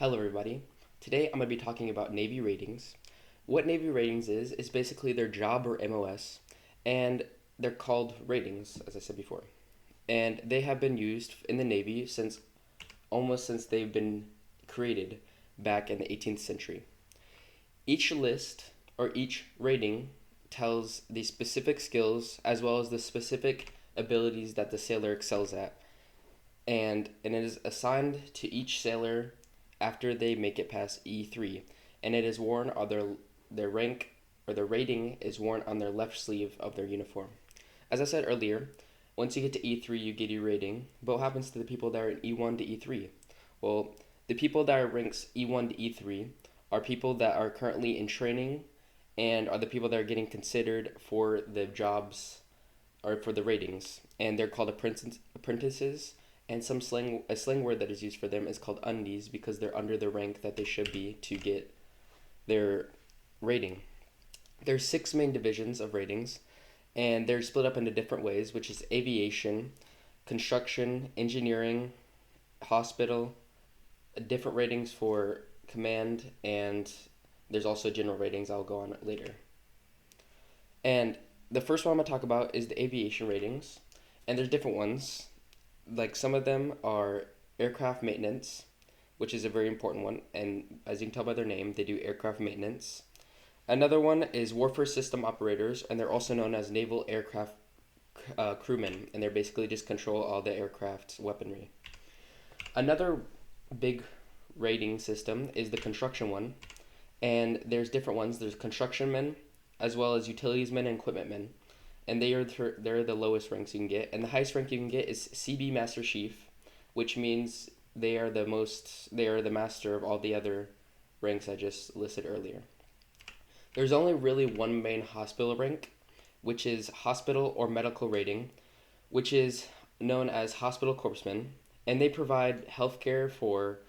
Hello, everybody. Today I'm going to be talking about Navy ratings. What Navy ratings is basically their job or MOS, and they're called ratings, as I said before. And they have been used in the Navy since almost since they've been created back in the 18th century. Each list or each rating tells the specific skills as well as the specific abilities that the sailor excels at, and it is assigned to each sailor after they make it past E3, and it is worn on their rank or their rating is worn on their left sleeve of their uniform. As I said earlier, once you get to E3, you get your rating. But what happens to the people that are in E1 to E3? Well, the people that are ranks E1 to E3 are people that are currently in training and are the people that are getting considered for the jobs or for the ratings, and they're called apprentices. And a slang word that is used for them is called undies because they're under the rank that they should be to get their rating. There's six main divisions of ratings, and they're split up into different ways, which is aviation, construction, engineering, hospital, different ratings for command, and there's also general ratings I'll go on later. And the first one I'm going to talk about is the aviation ratings, and there's different ones. Like some of them are aircraft maintenance, which is a very important one, and as you can tell by their name, they do aircraft maintenance. Another one is warfare system operators, and they're also known as naval aircraft crewmen, and they're basically just control all the aircraft's weaponry. Another big rating system is the construction one, and there's different ones. There's construction men, as well as utilities men and equipment men, and they're the lowest ranks you can get. And the highest rank you can get is CB Master Chief, which means they are the master of all the other ranks I just listed earlier. There's only really one main hospital rank, which is hospital or medical rating, which is known as hospital corpsmen, and they provide health care for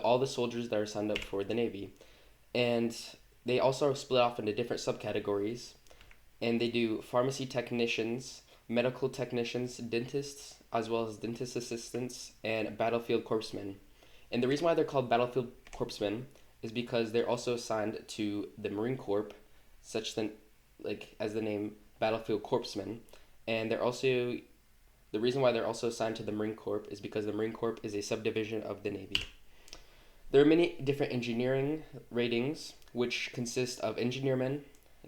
all the soldiers that are signed up for the Navy. And they also are split off into different subcategories, and they do pharmacy technicians, medical technicians, dentists, as well as dentist assistants, and battlefield corpsmen. And the reason why they're called battlefield corpsmen is because they're also assigned to the Marine Corps, as the name battlefield corpsmen, and the reason why they're also assigned to the Marine Corps is because the Marine Corps is a subdivision of the Navy. There are many different engineering ratings, which consist of engineermen,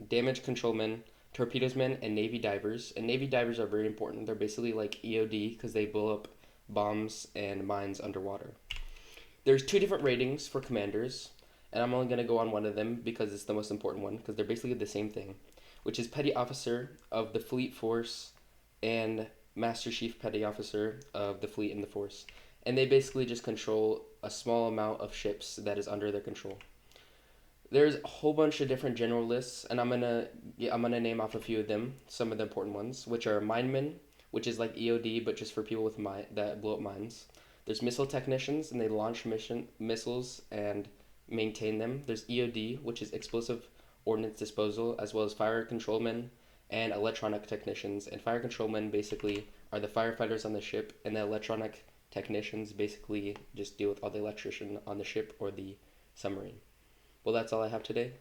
damage controlmen, torpedosmen, and Navy divers. And Navy divers are very important. They're basically like EOD because they blow up bombs and mines underwater. There's two different ratings for commanders, and I'm only going to go on one of them because it's the most important one because they're basically the same thing, which is Petty Officer of the Fleet Force and Master Chief Petty Officer of the Fleet and the Force. And they basically just control a small amount of ships that is under their control. There's a whole bunch of different general lists, and I'm gonna name off a few of them, some of the important ones, which are minemen, which is like EOD but just for people with that blow up mines. There's missile technicians, and they launch missiles and maintain them. There's EOD, which is explosive ordnance disposal, as well as fire controlmen and electronic technicians. And fire controlmen basically are the firefighters on the ship, and the electronic technicians basically just deal with all the electrician on the ship or the submarine. Well, that's all I have today.